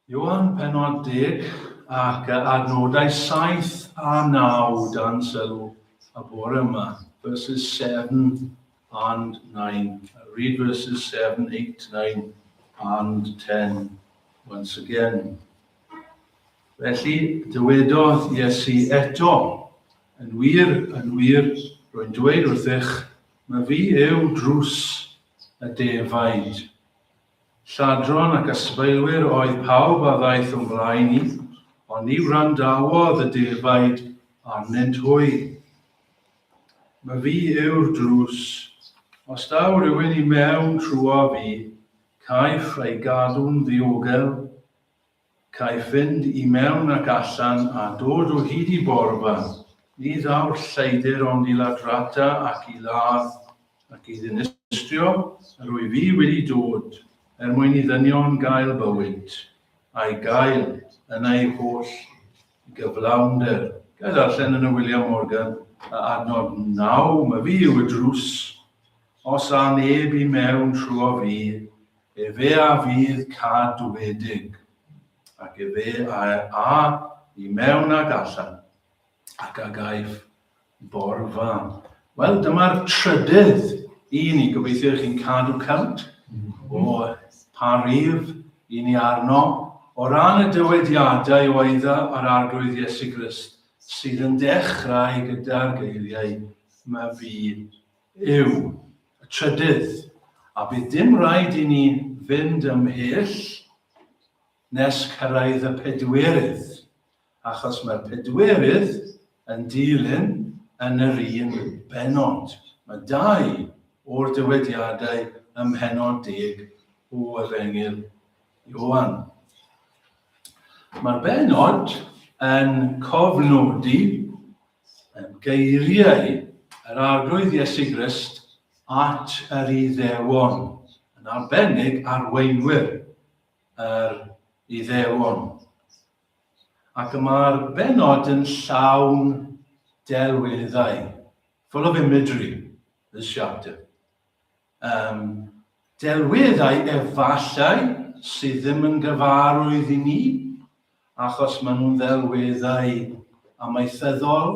Ioan pennod 10 ac adnodau 7 a 9 dan sylw y bore yma, verses 7 and 9. Read verses 7, 8, 9 and 10 once again. Felly, dywedodd Iesu eto, yn wir, rwy'n dweud wrthych, Myfi yw drws y defaid. Lladron ac ysbeilwyr oedd pawb a ddaeth o'n blaen i, ond ni wrandawodd y defaid arnynt hwy. Myfi yw'r drws. Os daw rhywun i mewn trwy fi, caiff ei gadw'n ddiogel, caiff fynd i mewn ac allan a dod o hyd i borfa, ni ddaw'r lleidir ond i ladrata ac i ladd ac i ddinistrio, yr wyf fi wedi dod, mwyn i ddynion gael bywyd, a'i gael yn ei holl gyflawnder. Gael darllen yn y William Morgan, adnod 9, Myfi yw y drws, os a neb i mewn trwy fi, fe a fydd cadwedig, ac fe a i mewn ac allan, ac a gaiff borfa. Wel, dyma'r trydydd i ni, gobeithio chi'n cadw cynt, o pa rif i ni arno, o ran y dywediadau oedda ar arglwydd Iesu Grist, sydd yn dechrau gyda'r geiriau Myfi yw. Y trydydd, a bydd dim rhaid i ni fynd ymhell nes cyrraedd y pedwerydd, achos mae'r pedwerydd yn dilyn yn yr un benod. Mae 2 o'r dywediadau ym mhennod 10 o Efengyl Ioan. Mae'r benod yn cofnodi geiriau yr arglwydd Iesu Grist at yr Iddewon, yn arbennig arweinwyr yr Iddewon. Ac mae'r benod yn llawn delweddau, full of imagery, this chapter. Delweddau efallai sydd ddim yn gyfarwydd i ni, achos maen nhw'n ddelweddau amaethyddol,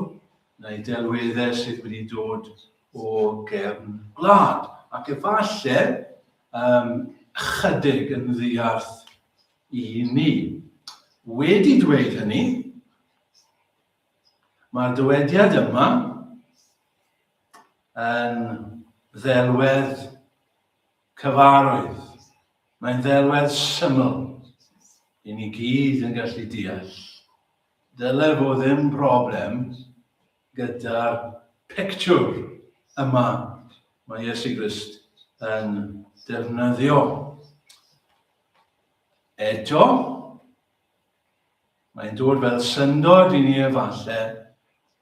neu delweddau sydd wedi dod o gefn gwlad. Ac efallai chydig yn ddiarth i ni. Wedi dweud hynny, mae'r dywediad yma yn ddelwedd cyfarwydd. Mae'n ddelwedd syml i ni gyd yn gallu deall. Dyle fo ddim broblem gyda'r pictiwr yma mae Iesu Grist yn defnyddio. Eto, mae'n dod fel syndod i ni efallai,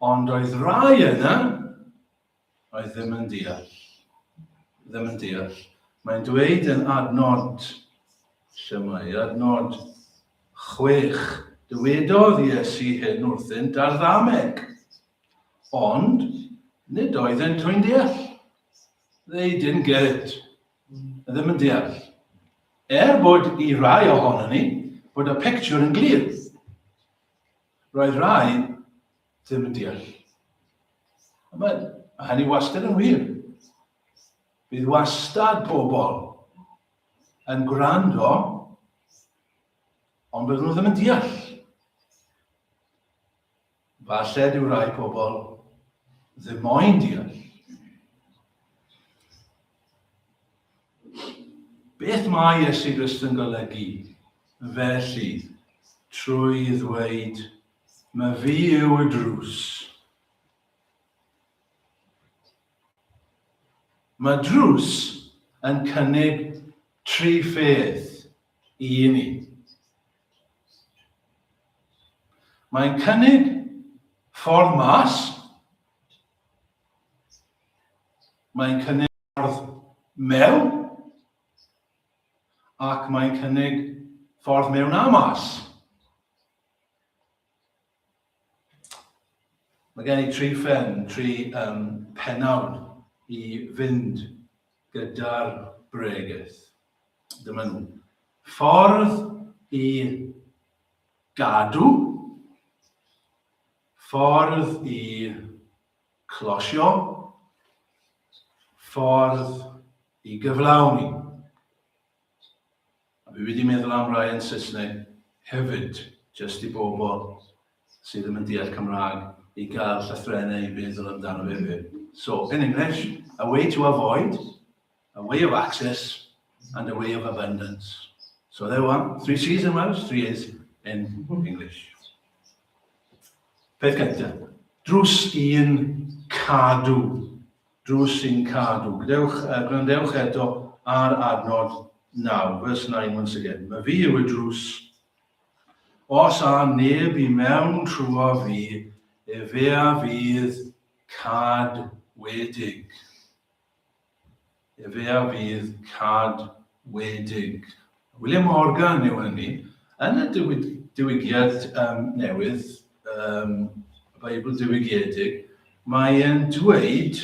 ond oedd rai yna oedd ddim yn deall. Ddim yn deall. Mae'n dweud yn adnod, adnod 6, dywedodd Iesu hyn wrthynt ar ddameg, ond nid oeddent dwi'n deall. They didn't get it. Ddim yn deall. Bod i rai ohonon ni, bod y picture yn glir. Roedd rai ddim yn deall. Mae hynny wastad yn wir. Bydd wastad pobl yn gwrando, ond bydd nhw ddim yn deall. Falle dyw rai pobl ddim moyn deall. Beth mae Iesu Grist yn golygu felly trwy ddweud, Myfi yw y drws. Mae drws yn cynnig 3 pheth i ni. Mae'n cynnig ffordd mas, mae'n cynnig ffordd mewn, ac mae'n cynnig ffordd mewn a mas. Mae gen i 3 pennawd i fynd gyda'r bregeth. Dyma nhw. Ffordd i gadw, ffordd i closio, ffordd i gyflawni. A fi wedi meddwl am rai yn Saesneg hefyd, jyst i bobl sydd ddim yn deall Cymraeg i gael llythrennau i feddwl amdano fe hefyd. So, in English, a way to avoid, a way of access, and a way of abundance. So there we are, 3 C's in Welsh, 3 A's in English. Peth gyntaf, drws i'n cadw. Drws i'n cadw. Gwrandewch eto ar adnod 9, verse 9 once again. Myfi yw y drws. Os a neb I mewn trwy fi, fe a fydd cadwedig. Fe a fydd cadwedig. William Morgan yw hynny, yn y diwygiad newydd, y Beibl diwygiedig, mae'n dweud,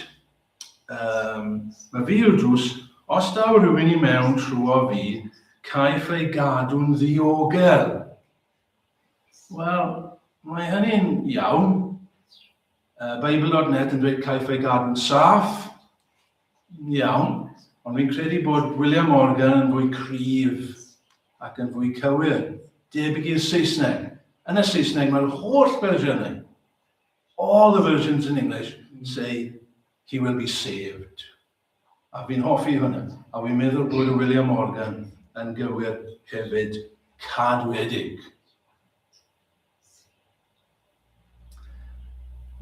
mae fi yw'r drws, os daw rhywun I mewn trwy fi, caiff ei gadw'n ddiogel. Wel, mae hynny'n iawn. Bible.net yn dweud caiff ei gadw'n saff. Iawn. Ond fi'n credu bod William Morgan yn fwy cryf ac yn fwy cywir. Debyg i'r Saesneg. Yn y Saesneg mae'r holl fersiynau. All the versions in English say he will be saved. A fi'n hoffi hwnna. A fi'n meddwl bod William Morgan yn gywir hefyd cadwedig.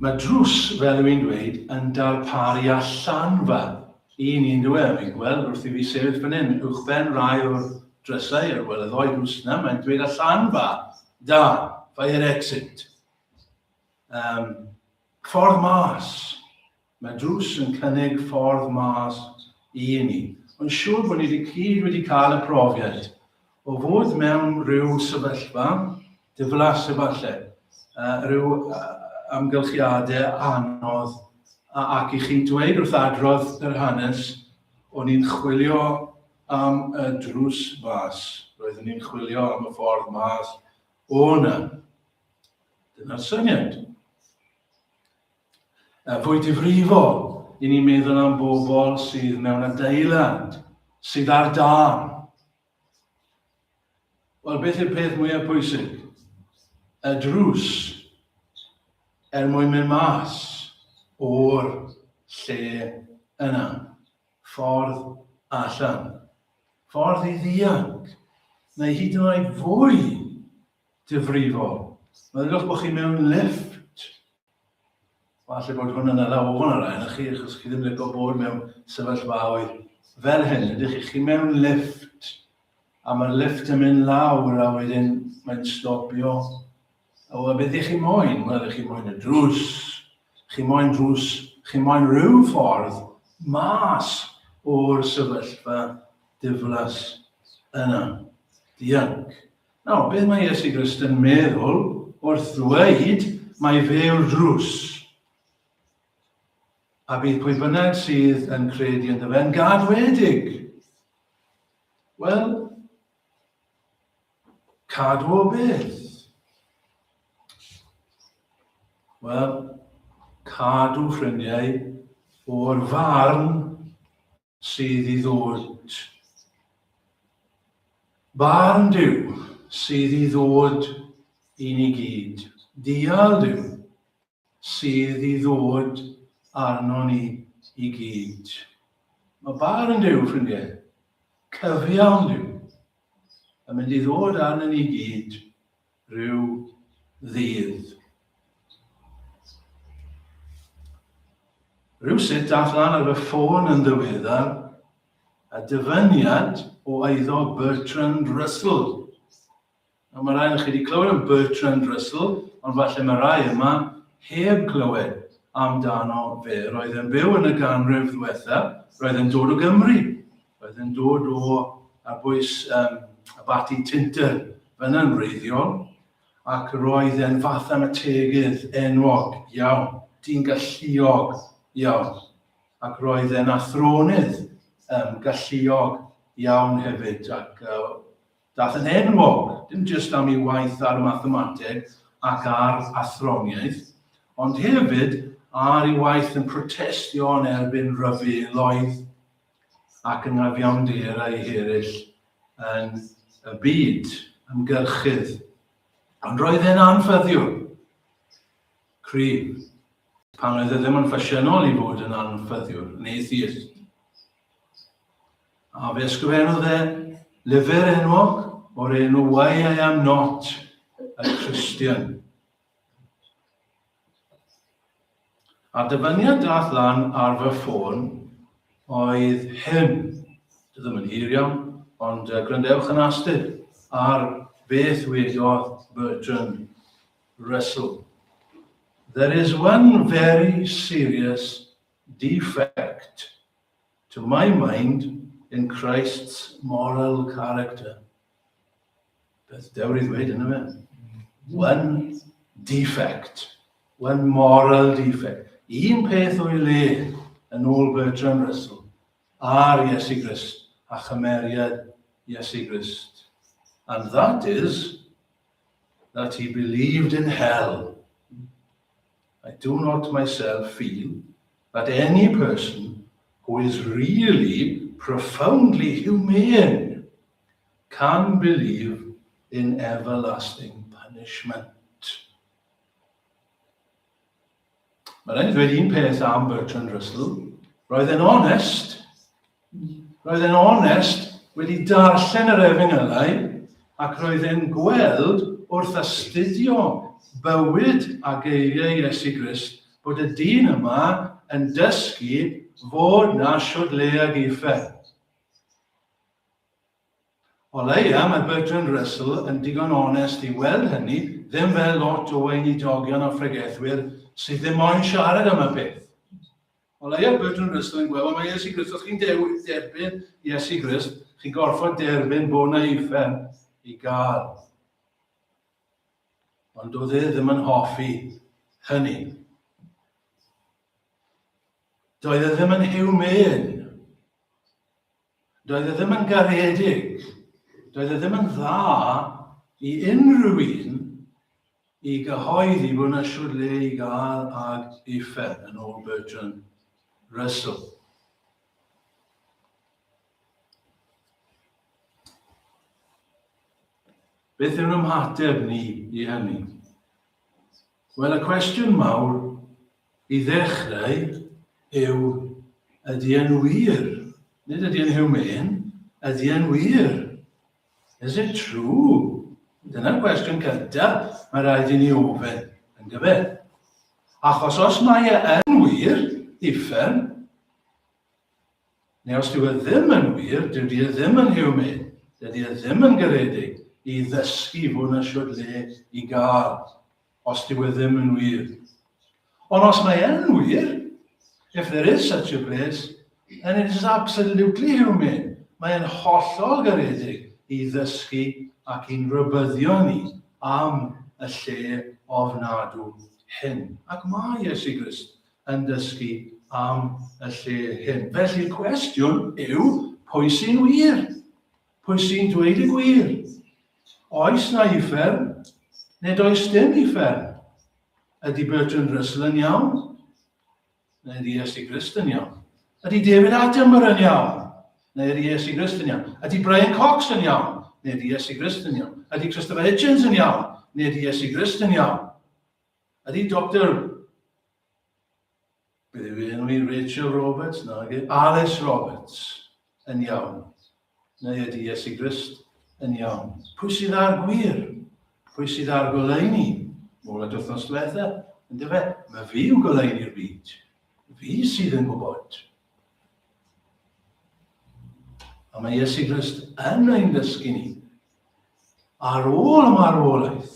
Mae drws, fel yw'n dweud, yn darparu allanfa I ni'n dweud. Fi'n gweld wrth I fi sefyll fan hyn, uwchben rai o'r drysau, wel y ddoi drws yna, mae'n dweud allanfa. Da, fire exit. Ffordd mas. Mae drws yn cynnig ffordd mas I ni. Ond siŵr bod ni wedi cael y profiad o fod mewn rhyw sefyllfa, diflas efallai, rhyw amgylchiadau anodd, ac I chi dweud wrth adrodd yr hanes, o'n i'n chwilio am y drws mas. Roeddwn i'n chwilio am y ffordd mas o hwnna. Dyna'r syniad. Fwy difrifol, I ni'n meddwl am bobl sydd mewn adeilad, sydd ar dân. Wel, beth yw'r peth mwyaf pwysig? Y drws, mwyn mynd mas o'r lle yna. Ffordd allan. Ffordd I ddianc. Neu hyd yn oed fwy difrifol. Meddylwch bod chi mewn lift. Falle bod hwnna'n yna o hwnna rai, achos chi ddim licio bod mewn sefyllfaoedd fel hyn. Ydych chi mewn lift, a mae'r lift yn mynd lawr a wedyn mae'n stopio. O, beth ych chi moyn? Wel, ych chi moyn y drws. Chi moyn drws, chi moyn rhyw ffordd mas o'r sefyllfa diflas yna. Dianc. Nawr, beth mae Iesu Grist yn meddwl wrth ddweud mae fe yw'r drws? A bydd pwy bynnag sydd yn credu ynddo fe'n gadwedig. Wel, cadw o beth? Wel, cadw ffrindiau o'r farn sydd I ddod. Barn Duw sydd I ddod I ni gyd. Dial Duw sydd I ddod arno ni I gyd. Mae barn Duw, ffrindiau, cyfiawn Duw, yn mynd I ddod arno ni gyd rhyw ddydd. Rhywsut allan ar y ffôn yn ddiweddar a dyfyniad o eiddo Bertrand Russell. Mae rai chi wedi clywed am Bertrand Russell, ond falle mae rai yma heb clywed amdano fe. Roedd yn byw yn y ganrif ddiwethaf, roedd yn dod o Gymru. Roedd yn dod o bwys Abati Tinter fyna'n wreiddiol, ac roedd yn fath am y tegyd enwog iawn, dyn galluog iawn, ac roedd yn athronydd galluog iawn hefyd, ac Dath yn enwog, dim jyst am ei waith ar y mathemateg ac ar athroniaeth, ond hefyd ar ei waith yn protestio yn erbyn ryfeloedd ac yn afiawnderau eraill yn y byd, ymgyrchydd. Ond roedd e'n anffyddiwr, cryf, pan oedd e ddim yn ffasiynol i fod yn anffyddiwr, yn atheist. A fe ysgrifennodd e lyfr enwog o'r enw Why I Am Not a Christian. A dyfyniad dath lan ar fy ffôn oedd hyn. Dy ddim yn hir iawn, ond grandewch yn astyr ar beth wedodd Bertrand Russell. There is one very serious defect, to my mind, in Christ's moral character. Beth dewr i ddweud yna fe? One defect, one moral defect. Un peth o'i le yn ôl Bertrand Russell ar Iesu Grist a chymeriad Iesu Grist. And that is that he believed in hell. I do not myself feel that any person who is really profoundly humane can believe in everlasting punishment. Mae rhaid i ddweud un peth am Bertrand Russell. Roedd e'n onest wedi darllen yr Efengylau ac roedd e'n gweld wrth astudio bywyd a geiriau Iesu Grist bod y dyn yma yn dysgu fod na siwd le ag effaith. O leia, mae Bertrand Russell yn digon onest i weld hynny, ddim fel lot o weinidogion a phregethwyr sydd ddim moyn siarad am y peth. O leia, Bertrand Russell yn gweld, mae Iesu Grist, os chi'n derbyn Iesu Grist, chi'n gorfod derbyn bod na effaith i gael. Ond oedd e ddim yn hoffi hynny. Doedd e ddim yn humane. Doedd e ddim yn garedig. Doedd e ddim yn dda i unrhyw un i gyhoeddi bod yna siwr le i gael ag effaith yn ôl Bertrand Russell. Beth yw'n ymateb ni i hynny? Wel, y cwestiwn mawr i ddechrau yw, ydy e'n wir? Nid ydy e'n humane, ydy e'n wir? Is it true? Dyna'r cwestiwn cyntaf mae rhaid i ni ofyn, yn gyfer. Achos os mae e'n wir, uffern, neu os dyw e ddim yn wir, dydy e ddim yn humane, dydy e ddim yn garedig i ddysgu fod yna siwr le i gael, os dyw e ddim yn wir. Ond os mae e'n wir, if there is such a place, then it is absolutely humane. Mae'n hollol garedig i ddysgu ac i'n rybyddio ni am y lle ofnadw hyn. Ac mae Iesu Grist yn dysgu am y lle hyn. Felly'r cwestiwn yw, pwy sy'n wir? Pwy sy'n dweud y gwir? Oes na uffern, neu does dim uffern? Ydy Bertrand Russell yn iawn? Neu ydy Iesu Grist yn iawn? Ydy David Attenborough yn iawn? Neu ydy Iesu Grist yn iawn? Ydy Brian Cox yn iawn? Neu ydy Iesu Grist yn iawn? Ydy Christopher Hitchens yn iawn? Neu ydy Iesu Grist yn iawn? Ydy Dr. Beth yw enw i Rachel Roberts? Alice Roberts yn iawn? Neu ydy Iesu Grist yn iawn? Pwy sydd ar gwir? Pwy sydd ar goleuni? Môl at wythnos diwetha, yn dyfe, mae fi yw goleuni'r byd. Fi sydd yn gwybod. A mae Iesu Grist yn ein dysgu ni ar ôl y marwolaeth.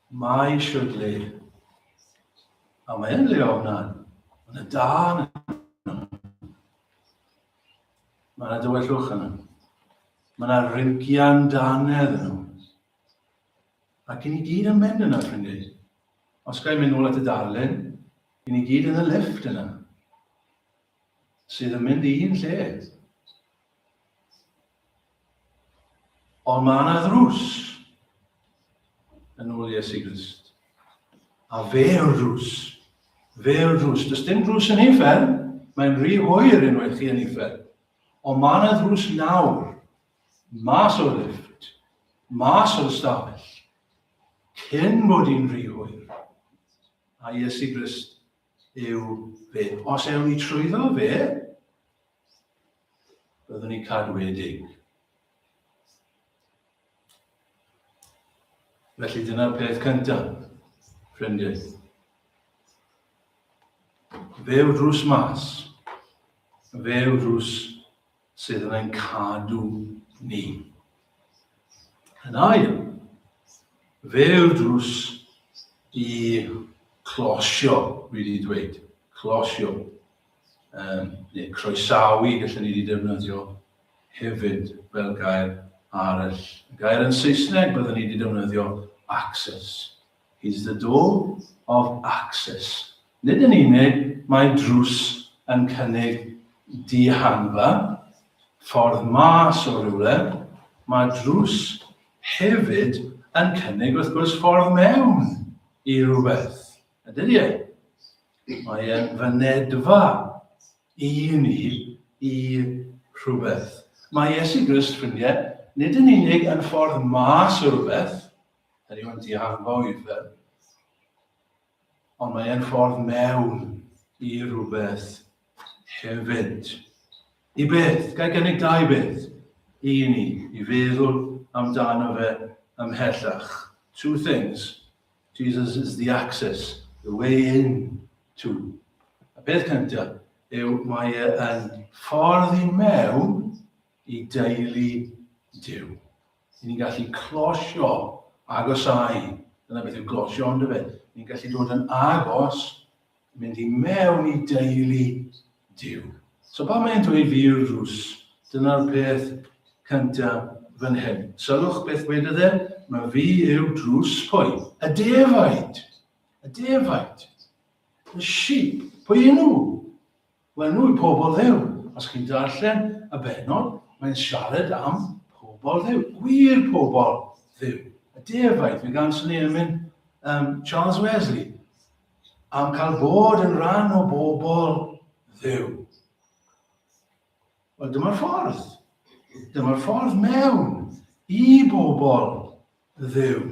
Mae siwr le. A mae'n le ofnad. Mae'n y dan yna. Mae'n y dywellwch yna. Mae'n rincian danedd yna. Ac i ni gyd yn mynd yna, ffrindiau. Os gael mynd nôl at y darlun, i ni gyd yn y lift yna. Sydd yn mynd i un lle. Ond mae yna drws yn ôl Iesu Grist. A fe yw'r drws. Fe yw'r drws. Does dim drws yn uffern, mae'n rhy hwyr unwaith chi yn uffern. Ond mae yna drws nawr, mas o'r lifft, mas o'r stafell, cyn bod hi'n rhy hwyr. A Iesu Grist yw fe. Os ewn ni trwyddo fe, byddwn ni cadwedig. Felly dyna'r peth cyntaf, ffrindiau. Fe yw'r drws mas. Fe yw'r drws sydd yn ein cadw ni. Yn ail, fe yw'r drws i closio, wedi dweud. Closio. Neu croesawu, gallwn ni wedi defnyddio hefyd fel gair arall. Gair yn Saesneg byddwn ni wedi defnyddio access. He's the door of access. Nid yn unig mae drws yn cynnig dihanfa, ffordd mas o rywle, mae drws hefyd yn cynnig wrth gwrs ffordd mewn i rhywbeth. Ydy e? Mae e'n fynedfa i ni i rhywbeth. Mae Iesu Grist, ffrindiau, nid yn unig yn ffordd mas o rhywbeth, hynny yw'n dihanfa o uffern, ond mae e'n ffordd mewn i rhywbeth hefyd. I beth? Gai gynnig dau beth i ni, i feddwl amdano fe ymhellach. Two things. Jesus is the access, the way in to. A beth cyntaf yw mae e'n ffordd i mewn i deulu Duw. Ni'n gallu closio, agosau. Dyna beth yw glosio ond y fe. Ni'n gallu dod yn agos, mynd i mewn i deulu Duw. So pa mae'n dweud fi yw'r drws? Dyna'r peth cyntaf fan hyn. Sylwch beth wedodd e? Mae fi yw'r drws pwy? Y defaid. Y defaid. The sheep. Pwy yw nhw? Wel, nhw yw pobl Dduw. Os chi'n darllen y benod, mae'n siarad am pobl Dduw. Gwir pobl Dduw. Y defaid. Fe gan sy'n ni'n mynd Charles Wesley am cael bod yn rhan o bobl Dduw. Wel, dyma'r ffordd. Dyma'r ffordd mewn i bobl Dduw.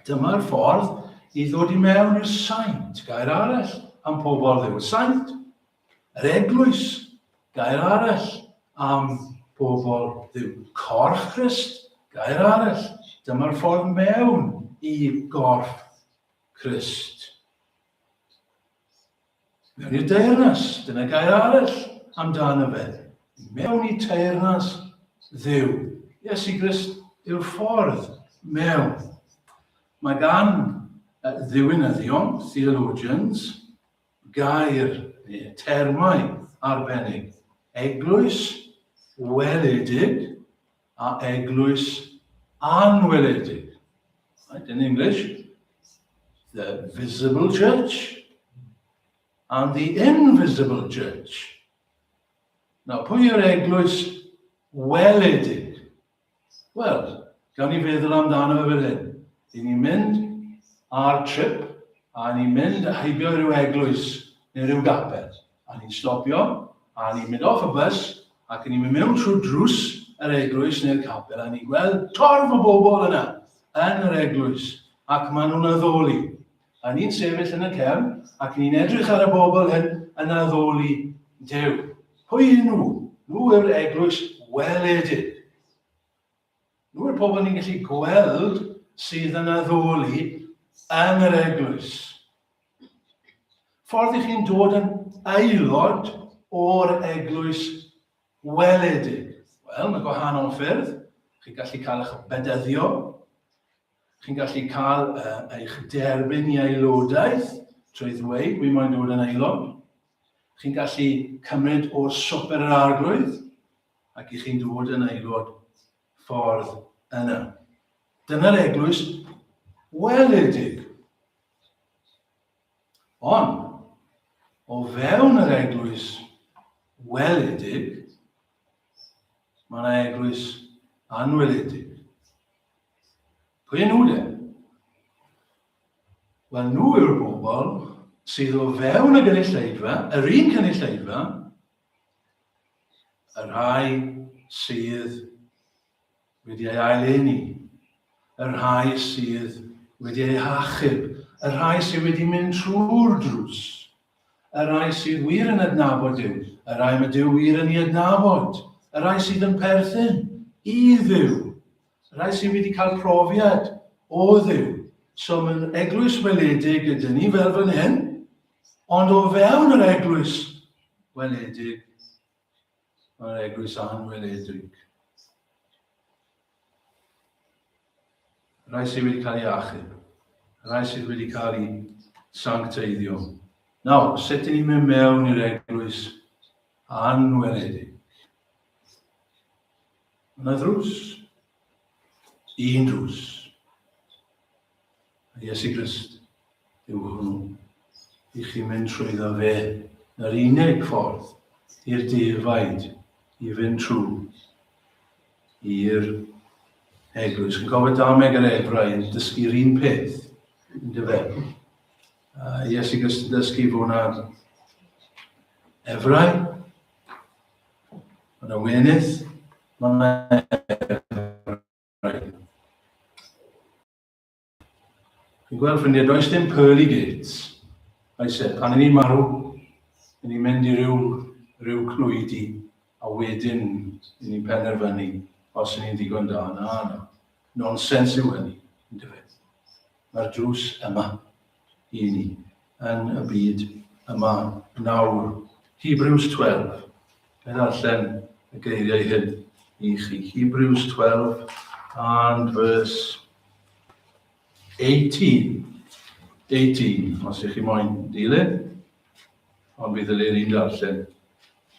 Dyma'r ffordd i ddod i mewn i'r saint, gair arall am pobl Dduw. Saint, yr eglwys, gair arall am pobl Dduw. Corff Crist, gair arall. Dyma'r ffordd mewn i gorff Crist. Mewn i'r deyrnas, dyna gair arall amdano fe. Mewn i teyrnas Dduw. Iesu Grist yw'r ffordd mewn. Mae gan ddiwinyddion, theologians, gair, termau arbennig. Eglwys weledig a eglwys anweledig. Right, in English, the visible church and the invisible church. Now, pwy yw'r eglwys weledig? Wel, gawn ni feddwl amdano fe fel hyn. I ni'n mynd ar trip, a ni'n mynd a heibio rhyw eglwys neu rhyw gapel. A ni'n stopio, a ni'n mynd off y bus, ac ni'n mynd mewn trwy drws yr eglwys neu'r capel, a ni'n gweld torf o bobl yna yn yr eglwys, ac maen nhw'n addoli. A ni'n sefyll yn y cefn, ac ni'n edrych ar y bobl hyn yn addoli Duw. Pwy yw nhw? Nhw yw'r eglwys weledig. Nhw yw'r pobl ni'n gallu gweld sydd yn addoli yn yr eglwys. Ffordd i chi'n dod yn aelod o'r eglwys weledig. Wel, mae gwahanol ffyrdd. Chi'n gallu cael eich bedyddio. Chi'n gallu cael eich derbyn i aelodaeth trwy ddweud, wi moyn dod yn aelod. Chi'n gallu cymryd o'r swper yr arglwydd ac i chi'n dod yn aelod ffordd yna. Dyna'r eglwys weledig. Ond, o fewn yr eglwys weledig, mae yna eglwys anweledig. Pwy nhw de? Wel, nhw yw'r bobl sydd o fewn y gynulleidfa, yr un cynulleidfa, y rhai sydd wedi ei aileni, y rhai sydd wedi ei hachub, y rhai sydd wedi mynd trwy'r drws, y rhai sydd wir yn adnabod Duw, y rhai mae Duw wir yn ei adnabod, y rhai sydd yn perthyn i Dduw, y rhai sydd wedi cael profiad o Dduw. So mae'n eglwys weledig gyda ni fel fan hyn, ond o fewn yr eglwys weledig, mae'r eglwys anweledig. Rai sydd wedi cael ei achub, rai sydd wedi cael ei sancteiddio. Nawr, sut ydyn ni'n mynd mewn i'r eglwys anweledig? Yna drws. Un drws. Iesu Grist yw hwnnw. I chi mynd trwyddo fe. Yr unig ffordd i'r defaid i fynd trwy i'r eglwys. Yn gofod dameg yr ebrau yn dysgu'r un peth. Yn dyfe. Iesu Grist yn dysgu fod yna ebrau. Mae yna wenydd. Mae yna ebrau. Fi'n gweld ffrindiau, does dim pearly gates. Pan ni'n marw, ni'n mynd i ryw clwydi, a wedyn ni'n penderfynu os ni'n ddigon da. Na. Nonsens yw hynny. Mae'r drws yma i ni yn y byd yma nawr. Hebrews 12. Fe ddarllen y geiriau hyn i chi. Hebrews 12 and verse 18, os ych chi moyn dilyn, ond bydd yr un darllen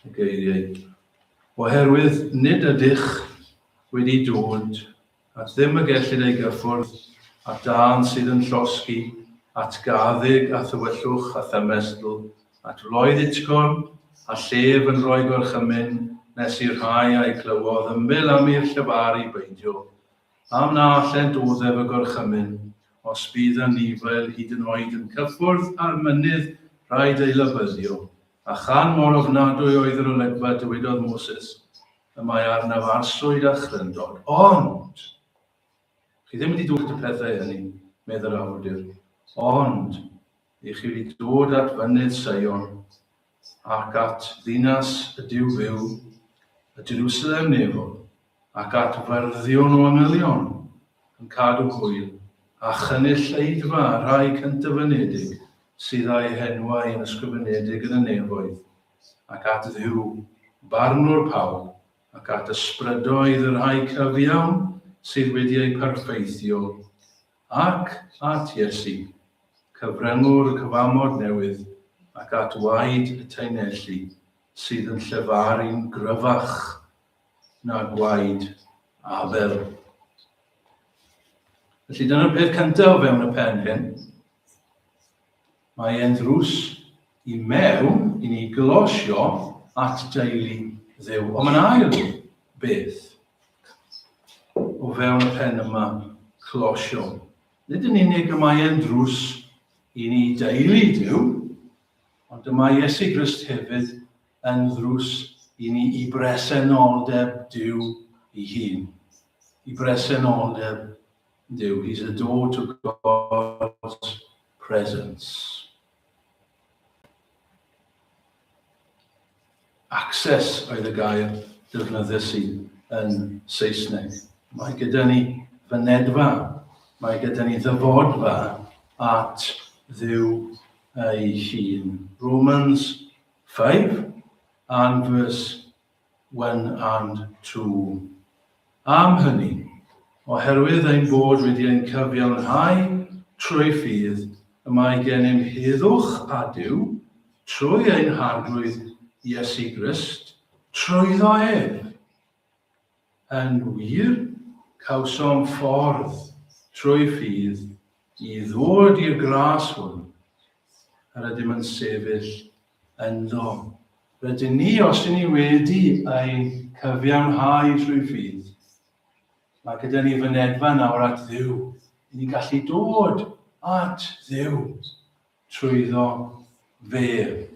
y geiriau. Oherwydd nid ydych wedi dod at ddim y gellid ei gyffwrdd at dan sydd yn llosgi, at gaddig a thywellwch a thymestl, at floedd itcorn a llef yn rhoi gorchymyn nes i'r rhai a'i clywodd ymyl am i'r llyfaru beidio. Am na allent oddef y gorchymyn, os bydd yn nifer hyd yn oed yn cyffwrdd ar mynydd rhaid ei lybyddio. A chan mor ofnadwy oedd yr olygfa dywedodd Moses, y mae arnaf arswyd a chryndod. Ond, chi ddim wedi dod at y pethau hynny, medda'r awdur, ond, i chi wedi dod at fynydd Sion, ac at ddinas y Duw fyw, y Jerusalem nefol, ac at farddion o angylion, yn cadw hwyl, a chynulleidfa rhai cyntyfynedig sydd â'i henwau yn ysgrifenedig yn y nefoedd, ac at Dduw, barnwr pawb, ac at ysbrydoedd yr rhai cyfiawn sydd wedi ei perfeithio, ac at Iesu, cyfryngwr cyfamod newydd, ac at waed y teinelli sydd yn llefaru'n gryfach na gwaed Abel. Felly dyna'r peth cyntaf o fewn y pen hyn. Mae e'n drws i mewn i ni glosio at deulu Dduw. Ond mae'n ail beth o fewn y pen yma closio. Nid yn unig y mae e'n drws i ni deulu Dduw, ond dyma Iesu Grist hefyd yn drws i ni i bresenoldeb Duw ei hun. I bresenoldeb Duw. He's a door to God's presence. Access oedd y gair defnyddius i yn Saesneg. Mae gyda ni fynedfa, mae gyda ni ddyfodfa at Dduw ei hun. Romans 5 and verse 1 and 2. Am hynny, oherwydd ein bod wedi ein cyfiawnhau trwy ffydd, y mae gennym heddwch a Duw trwy ein harglwydd Iesu Grist, trwyddo ef. Yn wir, cawsom ffordd trwy ffydd i ddod i'r gras hwn, ar ydym yn sefyll ynddo. Rydyn ni, os ydyn ni wedi ein cyfiawnhau trwy ffydd, Mae gyda ni fynedfa nawr at Dduw. I ni gallu dod at Dduw trwyddo fe.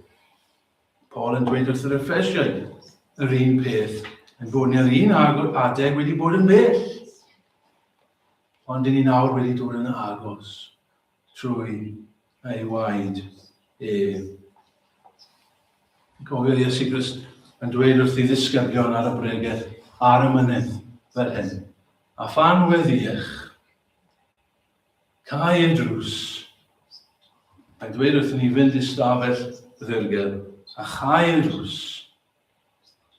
Paul yn dweud wrth yr Ephesiaid yr un peth, yn bod ni'r un adeg wedi bod yn bell. Ond i ni nawr wedi dod yn agos trwy ei waed e. Cofio Iesu Grist yn dweud wrth i ddisgyblion ar y bregeth ar y mynydd fel hyn. A phan weddiech, cau y drws. Mae'n dweud wrth ni fynd i stafell ddirgel, a chau y drws,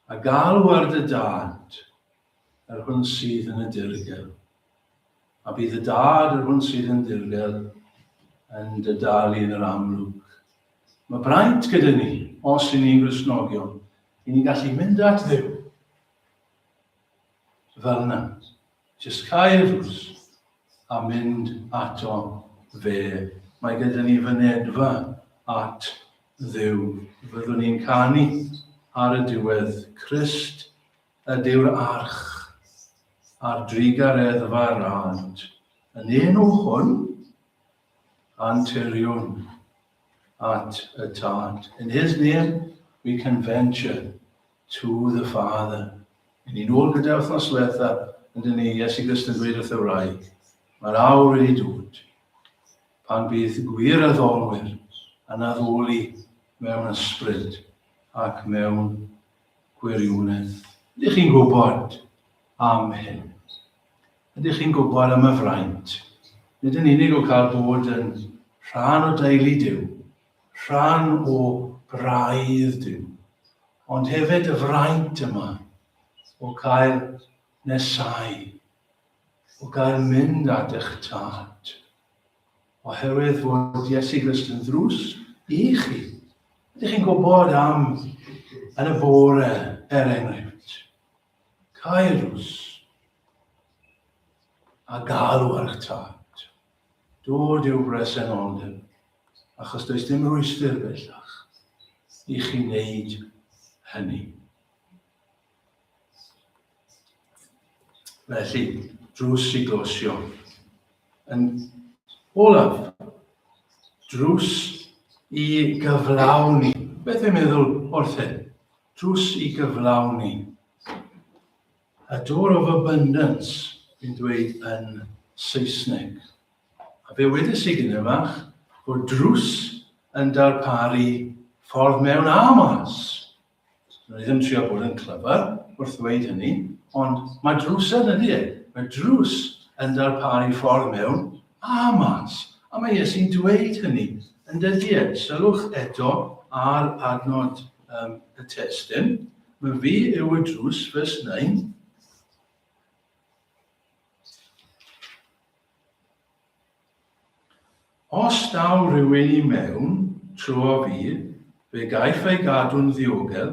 a galw dy dad yr hwn sydd yn y dirgel. A bydd y dad yr hwn sydd yn dirgel yn dy dalu yn yr amlwg. Mae braint gyda ni, os i ni'n Gristnogion, i ni gallu mynd at Dduw. Fel yna, jyst cau y drws a mynd ato fe. Mae gyda ni fynedfa at Dduw. Fyddwn ni'n canu ar y diwedd. Crist ydyw'r arch a'r drigareddfa'r rad. Yn enw hwn, anturiwn at y tad. In his name, we can venture to the Father. Yn ni'n ôl gyda wythnos diwetha, yn ni Iesu Grist yn dweud wrth y wraig, mae'r awr wedi dod, pan bydd gwir addolwyr yn addoli mewn ysbryd ac mewn gwirionedd. Ydych chi'n gwybod am hyn? Ydych chi'n gwybod am y fraint? Nid yn unig o cael bod yn rhan o deulu Duw, rhan o braidd Duw, ond hefyd y fraint yma o gael nesau, o gael mynd at eich tad, oherwydd fod Iesu Grist yn ddrws i chi. Ydych chi'n gwybod am yn y bore, enghraifft, cau y drws a galw ar eich tad. Dod i'w bresenoldeb, achos does dim rwystyr bellach i chi wneud hynny. Felly, drws i glosio. Yn olaf, drws i gyflawni. Beth yw'n meddwl wrth hyn? Drws i gyflawni. A door of abundance, fi'n dweud yn Saesneg. A fe wedys i gyda fach, bod drws yn darparu ffordd mewn a mas. Ni ddim trio bod yn clyfar wrth ddweud hynny, ond mae drws yn ydy e. Mae drws yn darparu ffordd mewn a mas. A mae Iesu'n dweud hynny yn dydy e. Sylwch eto ar adnod y testyn. Myfi yw y drws, vers 9. Os daw rhywun i mewn tro fi, fe gaiff ei gadw'n ddiogel,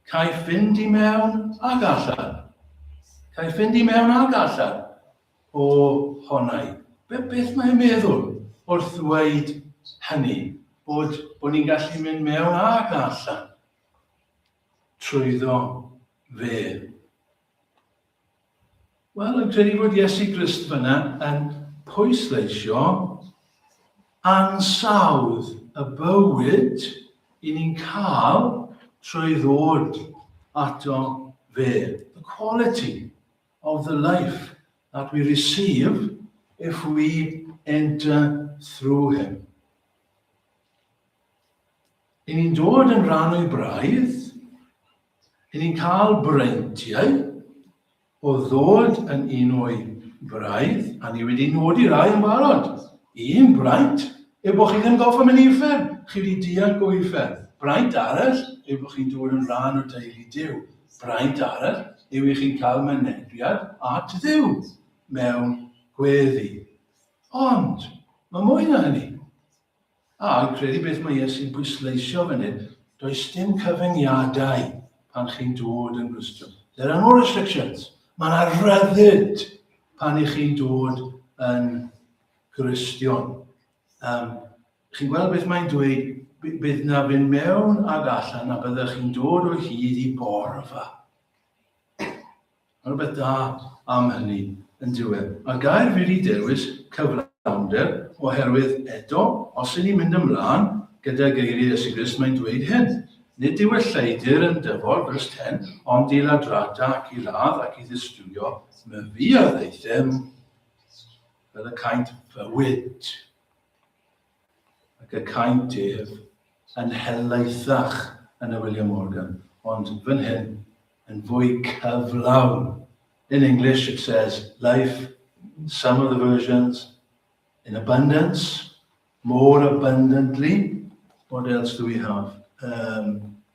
caiff fynd i mewn ag allan. Caiff fynd i mewn ag allan o honnau. Beth mae'n meddwl wrth ddweud hynny? Bod ni'n gallu mynd mewn ag allan trwyddo fe. Wel, yn credu bod Iesu Grist fyna yn pwysleisio ansawdd y bywyd i ni'n cael trwy ddod ato fe. The quality of the life that we receive if we enter through him. I ni'n dod yn rhan o'i braidd, i ni'n cael breintiau o ddod yn un o'i braidd, a ni wedi nodi rai yn barod. Un braint yw bod chi ddim goffa mynd i uffern. Chi wedi dianc o uffern. Braint arall yw bod chi'n dod yn rhan o deulu Duw. Braint arall yw i chi'n cael mynediad at Dduw mewn gweddi. Ond, mae mwy na hynny. A yn credu beth mae Iesu'n bwysleisio fan hyn, does dim cyfyngiadau pan chi'n dod yn Gristion. There are no restrictions. Mae yna ryddid pan i chi'n dod yn Gristion. Chi'n gweld beth mae'n dweud, bydd na fynd mewn ag allan a byddwch chi'n dod o hyd i borfa. Mae'n rhywbeth da am hynny. yn diwedd. A gair fi wedi dewis cyflawnder oherwydd eto, os ydyn ni'n mynd ymlaen gyda geiriau Iesu Grist, mae'n dweud hyn. Nid yw y lleidyr yn dyfod, vers 10, ond i ladrata ac i ladd ac i ddistwio, Myfi a ddeithym fel y caint fywyd. Ac y caint ef yn helaethach yn y William Morgan, ond fan hyn yn fwy cyflawn. In English it says life, some of the versions, in abundance, more abundantly. What else do we have?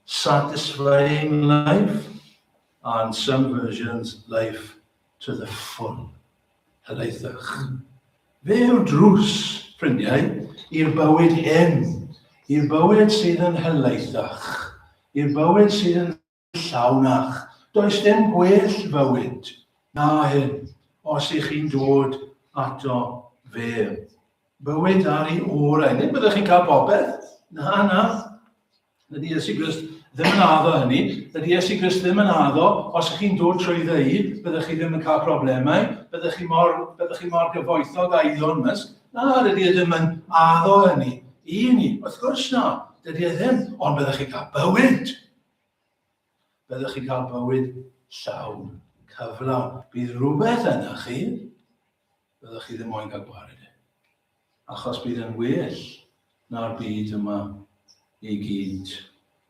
Satisfying life, and some versions, life to the full. Helaethach. Fe yw'r drws, ffrindiau, i'r bywyd hyn, i'r bywyd sydd yn helaethach, i'r bywyd sydd yn llawnach. Does dim gwell fywyd na hyn, os ych chi'n dod ato fe. Bywyd ar ei orau. Nid byddwch chi'n cael popeth. Na. Dydy Iesu Grist ddim yn addo hynny. Dydy Iesu Grist ddim yn addo, os ych chi'n dod trwy ddeu, byddwch chi ddim yn cael problemau, byddwch chi mor gyfoethog a iddon mysg. Na, dydy e ddim yn addo hynny. I ni, wrth gwrs na, dydy e ddim, ond byddwch chi cael bywyd. Byddwch chi cael bywyd llawn, cyflawn. Bydd rhywbeth yna chi, byddwch chi ddim moyn cael gwared e. Achos bydd yn well na'r byd yma i gyd.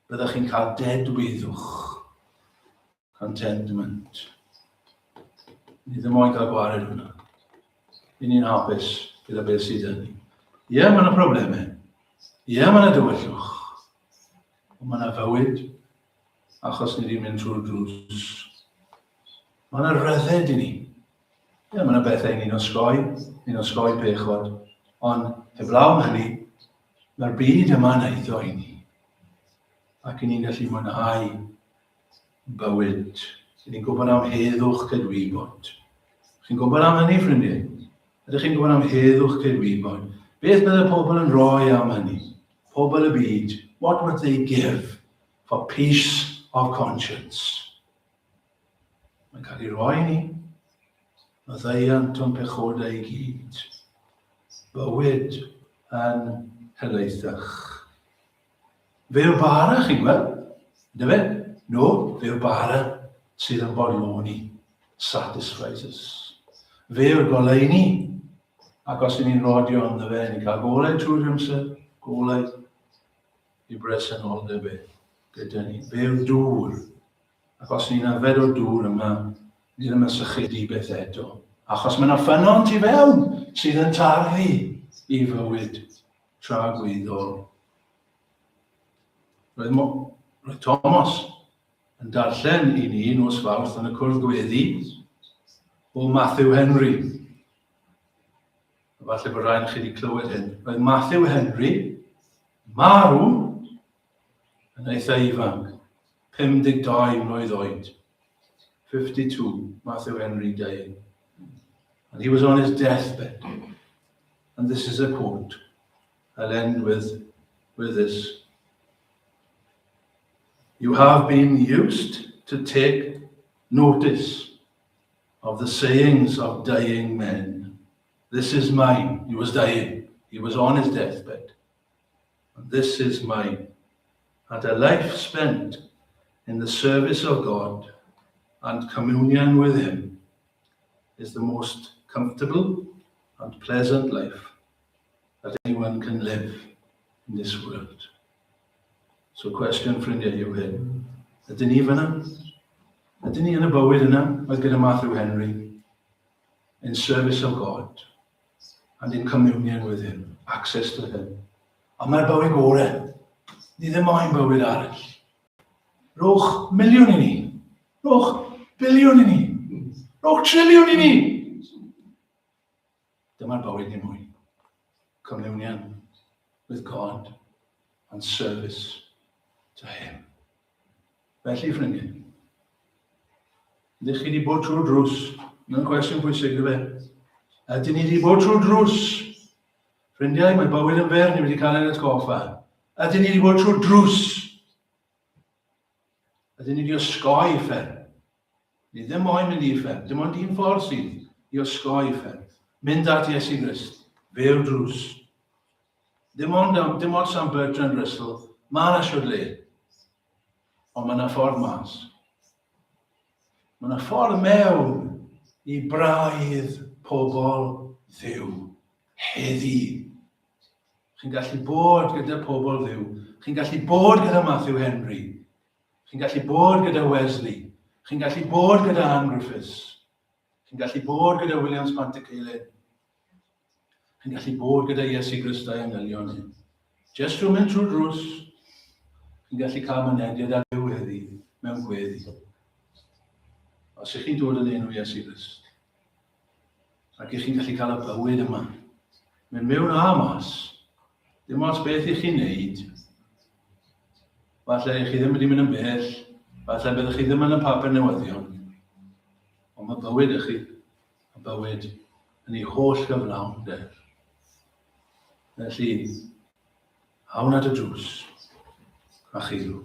Byddwch chi'n cael dedwyddwch. Contentment. Ni ddim moyn cael gwared hwnna. I ni'n hapus gyda beth sydd yn ni. Ie, mae yna problemau. Ie, mae yna dywyllwch. Ond mae yna fywyd, achos ni ddim mynd trwy'r drws. Mae yna rydded i ni. Ie, mae yna bethau ni'n osgoi pechod. Ond heblaw am hynny, mae'r byd yma yn eiddo i ni. Ac ni'n gallu mwynhau bywyd. Ni'n gwybod am heddwch cydwybod. Chi'n gwybod am hynny, ffrindiau? Ydych chi'n gwybod am heddwch cydwybod? Beth bydde pobl yn rhoi am hynny? Pobl y byd, what would they give for peace of conscience? Mae'n cael ei roi ni. Mae ddeiant o'n pechodau i gyd. Bywyd yn helaethach. Fe yw'r bara, chi'n gweld? Dy fe? No, fe yw'r bara sydd yn bodloni. Satisfies us. Fe yw'r goleuni. Ac os ni'n rodio ynddo fe, ni'n cael golau trwy'r amser, golau i bresenoldeb e gyda ni. Fe yw'r dŵr. Ac os ni'n yfed o'r dŵr yma, ni ddim yn sychudu beth eto. Achos mae yna ffynon tu fewn sydd yn tarfu i fywyd tragweddol. Roedd Thomas yn darllen i ni nos Fawrth yn y cwrdd gweddi o Matthew Henry. Falle bod rhaid chi wedi clywed hyn. Roedd Matthew Henry marw yn eitha ifanc, 52 mlwydd oed. 52, Matthew Henry died. And he was on his deathbed. And this is a quote. I'll end with this. You have been used to take notice of the sayings of dying men. This is mine. He was dying. He was on his deathbed. And this is mine. And a life spent in the service of God and communion with Him is the most comfortable and pleasant life that anyone can live in this world. So question ffrindiau yw hyn. Ydyn ni fyna? Ydyn ni yn y bywyd yna, oedd gyda Matthew Henry, in service of God and in communion with Him, access to Him. A mae'r bywyd gorau. Ni ddim moyn bywyd arall. Rwch miliwn i ni. Rwch biliwn i ni. Rwch triliwn i ni. Dyma'r bywyd ni mwy. Communion with God and service to Him. Felly, ffrindiau, ydych chi wedi bod trwy'r drws? Yna'n cwestiwn pwysig gyda fe. Ydyn ni wedi bod trwy'r drws? Ffrindiau, mae bywyd yn fer, ni wedi cael ein atgoffa. Ydyn ni wedi bod trwy'r drws? Ydyn ni wedi osgoi ffer? Ni ddim moyn mynd i ffer. Dim ond un ffordd sydd. i osgoi ffedd. Mynd at Iesu Grist, fe'r drws. Dim ond Sam Bertrand Russell, mae yna siwr le. Ond mae yna ffordd mas. Mae yna ffordd mewn i braidd pobl Dduw heddi. Chi'n gallu bod gyda pobl Dduw. Chi'n gallu bod gyda Matthew Henry. Chi'n gallu bod gyda Wesley. Chi'n gallu bod gyda Anne Griffiths. Chi'n gallu bod gyda Williams Pantyceilin. Chi'n gallu bod gyda Iesu Grist a'i anghelion ni. Just trwy mynd trwy'r drws, chi'n gallu cael mynediad ar Dduw heddi mewn gweddi. Os ych chi'n dod yn enw Iesu Grist, ac ych chi'n gallu cael y bywyd yma, mynd mewn a mas, dim ots beth ych chi'n neud. Falle ych chi ddim wedi mynd yn bell, falle byddwch chi ddim yn y papur newyddion. Ond mae bywyd ych chi, a bywyd yn ei holl gyflawnder. Felly, awn at y drws, a chilw.